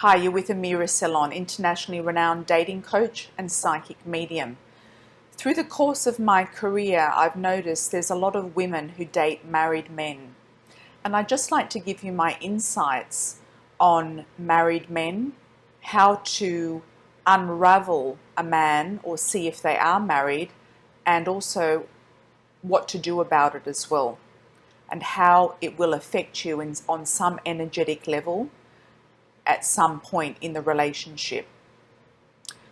Hi, you're with Amira Celon, internationally renowned dating coach and psychic medium. Through the course of my career, I've noticed there's a lot of women who date married men. And I'd just like to give you my insights on married men, how to unravel a man or see if they are married, and also what to do about it as well, and how it will affect you on some energetic level at some point in the relationship.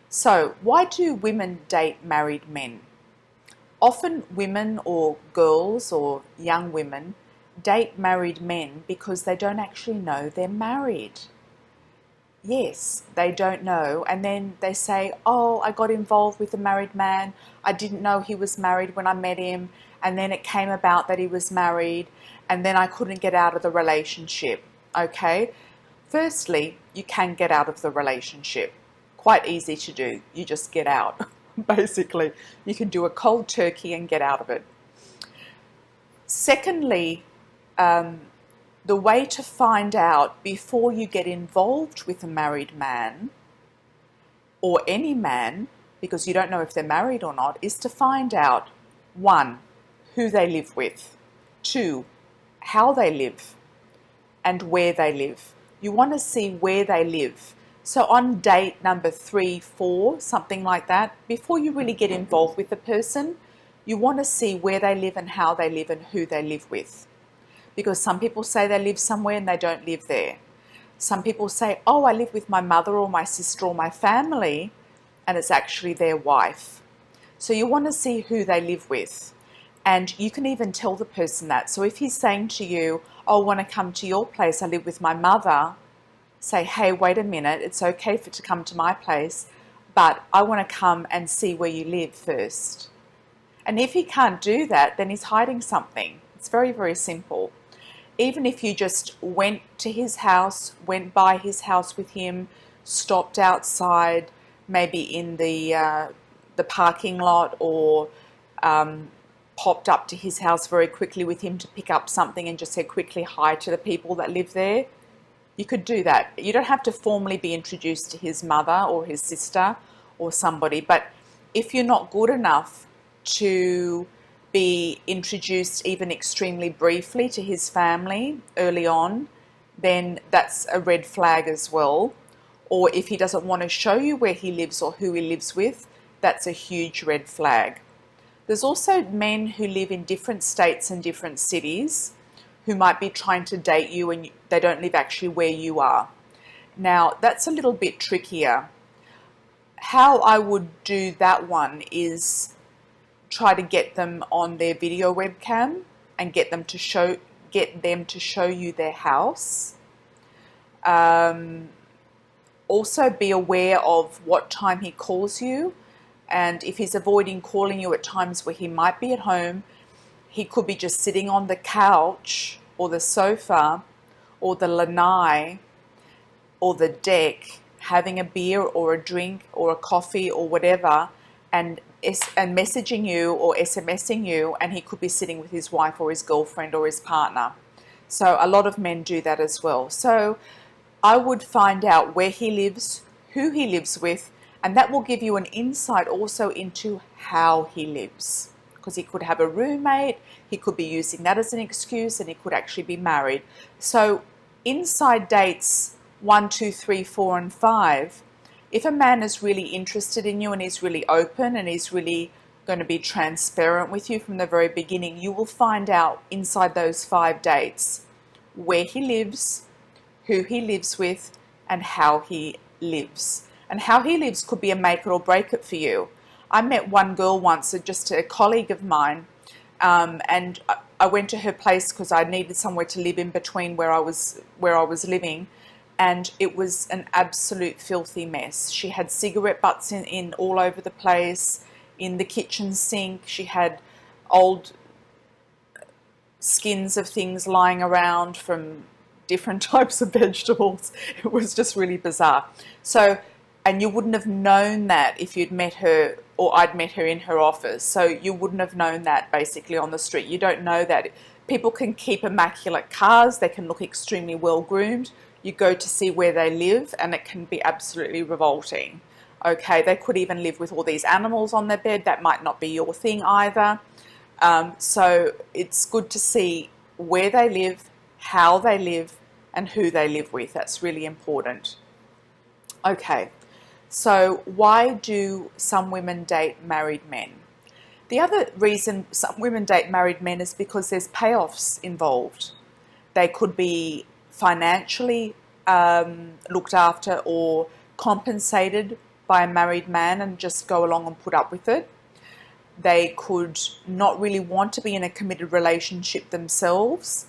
So, why do women date married men? Often women or girls or young women date married men because they don't actually know they're married. Yes, they don't know, and then they say, oh, I got involved with a married man, I didn't know he was married when I met him, and then it came about that he was married, and then I couldn't get out of the relationship. Okay? Firstly, you can get out of the relationship. Quite easy to do. You just get out. Basically, you can do a cold turkey and get out of it. Secondly, the way to find out before you get involved with a married man or any man, because you don't know if they're married or not, is to find out, 1, who they live with, 2, how they live, and where they live. You want to see where they live. So on date number 3, 4, something like that, before you really get involved with the person, you want to see where they live and how they live and who they live with. Because some people say they live somewhere and they don't live there. Some people say, oh, I live with my mother or my sister or my family, and it's actually their wife. So you want to see who they live with. And you can even tell the person that. So if he's saying to you, oh, I want to come to your place, I live with my mother, say, hey, wait a minute, it's okay to come to my place, but I want to come and see where you live first. And if he can't do that, then he's hiding something. It's very, very simple. Even if you just went to his house, went by his house with him, stopped outside, maybe in the parking lot, or popped up to his house very quickly with him to pick up something and just said quickly hi to the people that live there, you could do that. You don't have to formally be introduced to his mother or his sister or somebody, but if you're not good enough to be introduced even extremely briefly to his family early on, then that's a red flag as well. Or if he doesn't want to show you where he lives or who he lives with, that's a huge red flag. There's also men who live in different states and different cities who might be trying to date you and they don't live actually where you are. Now, that's a little bit trickier. How I would do that one is try to get them on their video webcam and get them to show you their house. Also be aware of what time he calls you. And if he's avoiding calling you at times where he might be at home, he could be just sitting on the couch or the sofa or the lanai or the deck having a beer or a drink or a coffee or whatever and messaging you or SMSing you, and he could be sitting with his wife or his girlfriend or his partner. So a lot of men do that as well. So I would find out where he lives, who he lives with, and that will give you an insight also into how he lives. Because he could have a roommate, he could be using that as an excuse, and he could actually be married. So inside dates 1, 2, 3, 4, and 5, if a man is really interested in you and he's really open and he's really going to be transparent with you from the very beginning, you will find out inside those 5 dates where he lives, who he lives with, and how he lives. And how he lives could be a make it or break it for you. I met one girl once, just a colleague of mine, and I went to her place because I needed somewhere to live in between where I was living, and it was an absolute filthy mess. She had cigarette butts in all over the place, in the kitchen sink. She had old skins of things lying around from different types of vegetables. It was just really bizarre. So, and you wouldn't have known that if you'd met her or I'd met her in her office. So you wouldn't have known that basically on the street. You don't know that. People can keep immaculate cars. They can look extremely well groomed. You go to see where they live, and it can be absolutely revolting. Okay, they could even live with all these animals on their bed. That might not be your thing either. So it's good to see where they live, how they live, and who they live with. That's really important. Okay, so why do some women date married men? The other reason some women date married men is because there's payoffs involved. They could be financially looked after or compensated by a married man and just go along and put up with it. They could not really want to be in a committed relationship themselves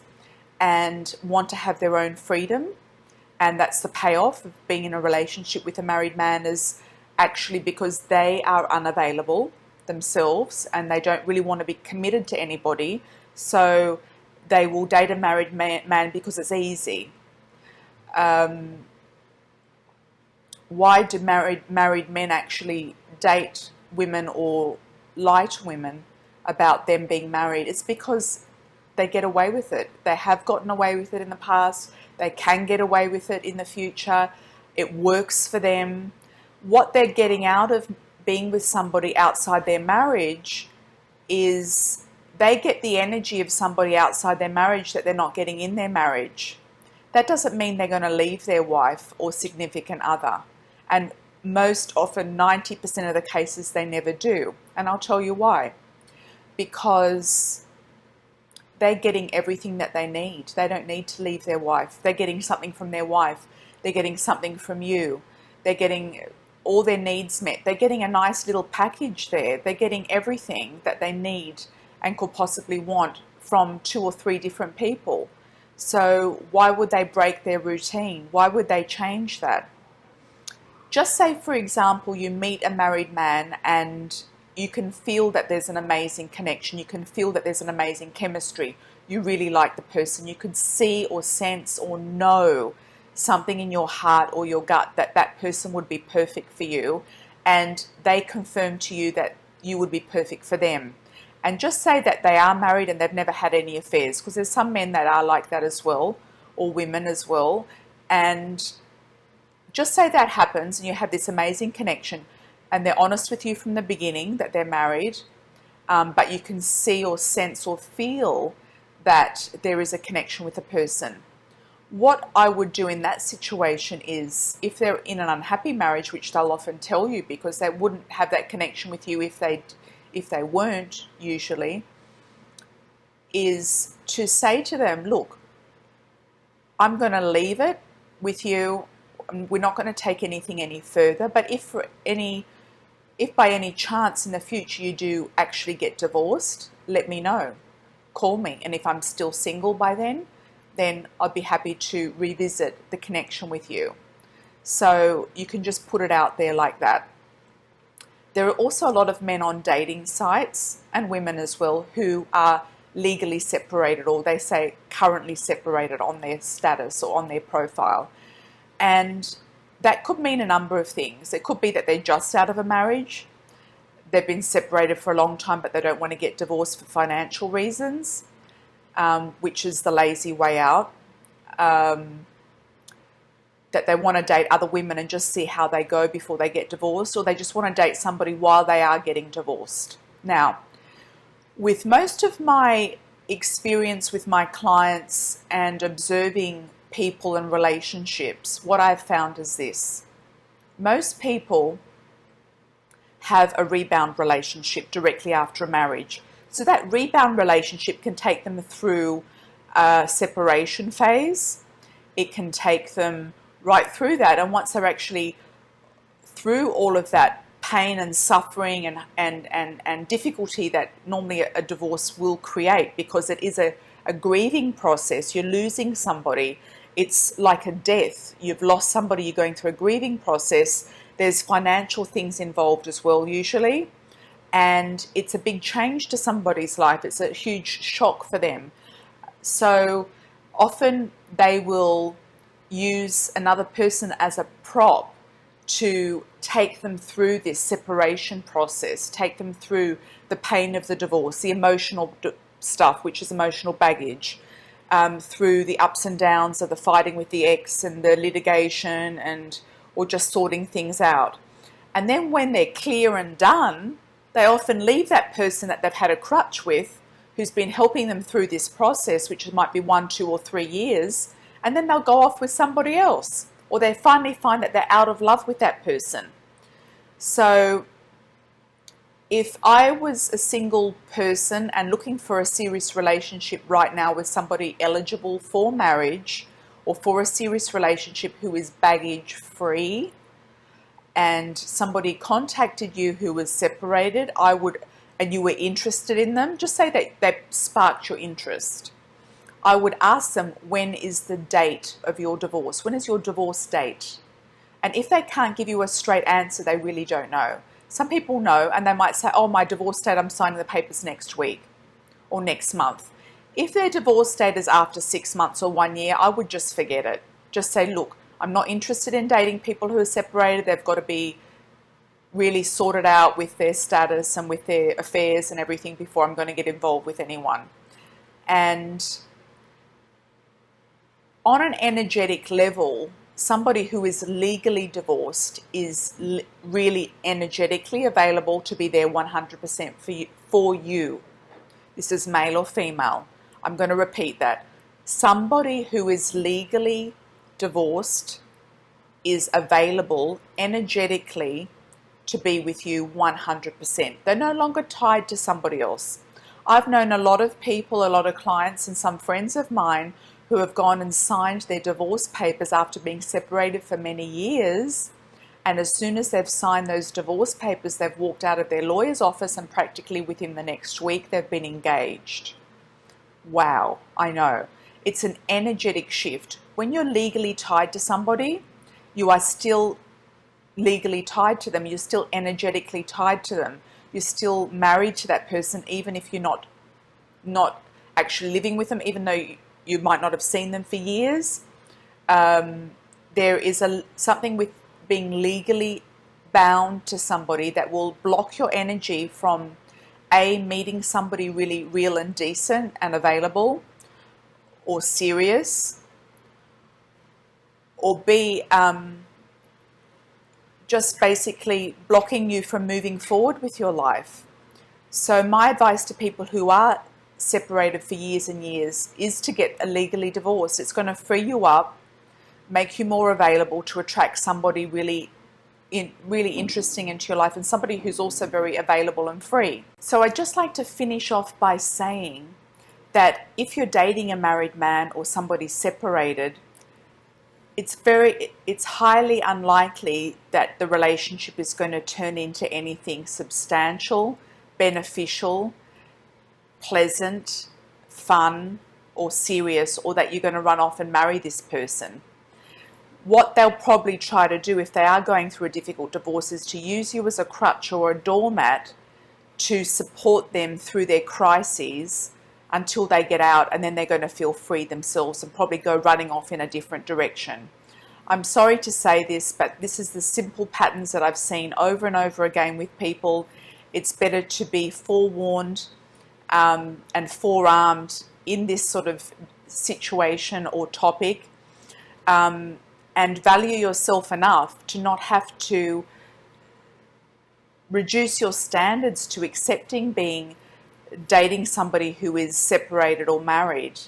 and want to have their own freedom. And that's the payoff of being in a relationship with a married man, is actually because they are unavailable themselves and they don't really want to be committed to anybody. So they will date a married man because it's easy. Why do married men actually date women or lie to women about them being married? It's because they get away with it. They have gotten away with it in the past. They can get away with it in the future. It works for them. What they're getting out of being with somebody outside their marriage is they get the energy of somebody outside their marriage that they're not getting in their marriage. That doesn't mean they're going to leave their wife or significant other. And most often, 90% of the cases, they never do. And I'll tell you why. Because they're getting everything that they need. They don't need to leave their wife. They're getting something from their wife. They're getting something from you. They're getting all their needs met. They're getting a nice little package there. They're getting everything that they need and could possibly want from 2 or 3 different people. So why would they break their routine? Why would they change that? Just say, for example, you meet a married man and you can feel that there's an amazing connection. You can feel that there's an amazing chemistry. You really like the person. You could see or sense or know something in your heart or your gut that that person would be perfect for you. And they confirm to you that you would be perfect for them. And just say that they are married and they've never had any affairs, because there's some men that are like that as well, or women as well. And just say that happens and you have this amazing connection and they're honest with you from the beginning that they're married, but you can see or sense or feel that there is a connection with a person. What I would do in that situation is, if they're in an unhappy marriage, which they'll often tell you because they wouldn't have that connection with you if they weren't usually, is to say to them, look, I'm going to leave it with you. We're not going to take anything any further. But if by any chance in the future you do actually get divorced, let me know. Call me. And if I'm still single by then I'd be happy to revisit the connection with you. So you can just put it out there like that. There are also a lot of men on dating sites, and women as well, who are legally separated, or they say currently separated on their status or on their profile. And that could mean a number of things. It could be that they're just out of a marriage. They've been separated for a long time, but they don't want to get divorced for financial reasons, which is the lazy way out. That they want to date other women and just see how they go before they get divorced, or they just want to date somebody while they are getting divorced. Now, with most of my experience with my clients and observing people and relationships, what I've found is this. Most people have a rebound relationship directly after a marriage. So that rebound relationship can take them through a separation phase. It can take them right through that, and once they're actually through all of that pain and suffering and difficulty that normally a divorce will create, because it is a grieving process. You're losing somebody. It's like a death. You've lost somebody. You're going through a grieving process. There's financial things involved as well usually, and it's a big change to somebody's life. It's a huge shock for them. So often they will use another person as a prop to take them through this separation process, take them through the pain of the divorce, the emotional stuff, which is emotional baggage. through the ups and downs of the fighting with the ex and the litigation or just sorting things out. And then when they're clear and done, they often leave that person that they've had a crutch with, who's been helping them through this process, which might be 1, 2, or 3 years, and then they'll go off with somebody else, or they finally find that they're out of love with that person. So if I was a single person and looking for a serious relationship right now with somebody eligible for marriage, or for a serious relationship who is baggage free, and somebody contacted you who was separated, and you were interested in them, just say that they sparked your interest. I would ask them, when is the date of your divorce? When is your divorce date? And if they can't give you a straight answer, they really don't know. Some people know, and they might say, oh, my divorce date, I'm signing the papers next week or next month. If their divorce date is after 6 months or 1 year, I would just forget it. Just say, look, I'm not interested in dating people who are separated. They've got to be really sorted out with their status and with their affairs and everything before I'm going to get involved with anyone. And on an energetic level, somebody who is legally divorced is really energetically available to be there 100% for you. This is male or female. I'm going to repeat that. Somebody who is legally divorced is available energetically to be with you 100%. They're no longer tied to somebody else. I've known a lot of people, a lot of clients and some friends of mine who have gone and signed their divorce papers after being separated for many years, and as soon as they've signed those divorce papers, they've walked out of their lawyer's office and practically within the next week they've been engaged. Wow, I know. It's an energetic shift. When you're legally tied to somebody, you are still legally tied to them. You're still energetically tied to them. You're still married to that person, even if you're not actually living with them, even though you might not have seen them for years. There is something with being legally bound to somebody that will block your energy from meeting somebody really real and decent and available or serious, or B, just basically blocking you from moving forward with your life. So my advice to people who are separated for years and years is to get a legally divorced. It's going to free you up, make you more available to attract somebody really interesting into your life, and somebody who's also very available and free. So I'd just like to finish off by saying that if you're dating a married man or somebody separated, it's highly unlikely that the relationship is going to turn into anything substantial, beneficial, pleasant, fun, or serious, or that you're going to run off and marry this person. What they'll probably try to do if they are going through a difficult divorce is to use you as a crutch or a doormat to support them through their crises until they get out, and then they're going to feel free themselves and probably go running off in a different direction. I'm sorry to say this, but this is the simple patterns that I've seen over and over again with people. It's better to be forewarned and forearmed in this sort of situation or topic, and value yourself enough to not have to reduce your standards to accepting dating somebody who is separated or married.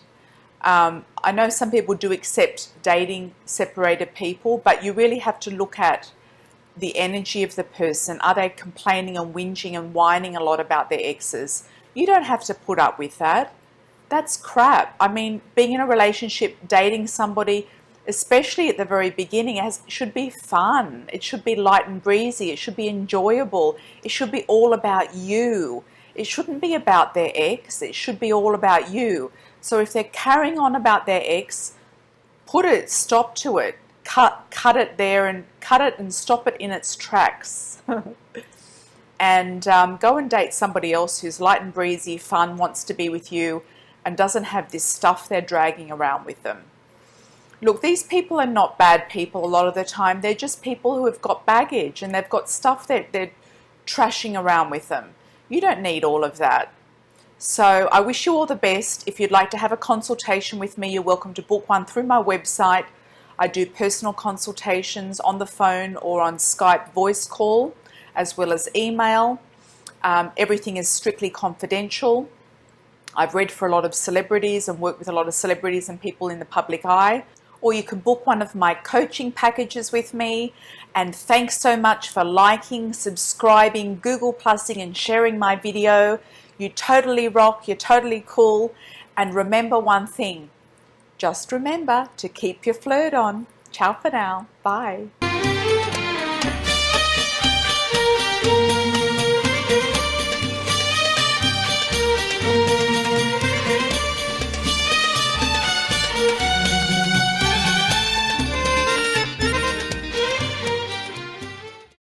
I know some people do accept dating separated people, but you really have to look at the energy of the person. Are they complaining and whinging and whining a lot about their exes? You don't have to put up with that. That's crap. I mean, being in a relationship, dating somebody, especially at the very beginning, should be fun. It should be light and breezy. It should be enjoyable. It should be all about you. It shouldn't be about their ex. It should be all about you. So if they're carrying on about their ex, put a stop to it. Cut it there, and cut it and stop it in its tracks. And go and date somebody else who's light and breezy, fun, wants to be with you, and doesn't have this stuff they're dragging around with them. Look, these people are not bad people a lot of the time. They're just people who have got baggage and they've got stuff that they're trashing around with them. You don't need all of that. So I wish you all the best. If you'd like to have a consultation with me, you're welcome to book one through my website. I do personal consultations on the phone or on Skype voice call, as well as email. Everything is strictly confidential. I've read for a lot of celebrities and worked with a lot of celebrities and people in the public eye. Or you can book one of my coaching packages with me. And thanks so much for liking, subscribing, Google Plusing and sharing my video. You totally rock, you're totally cool. And remember one thing, just remember to keep your flirt on. Ciao for now. Bye.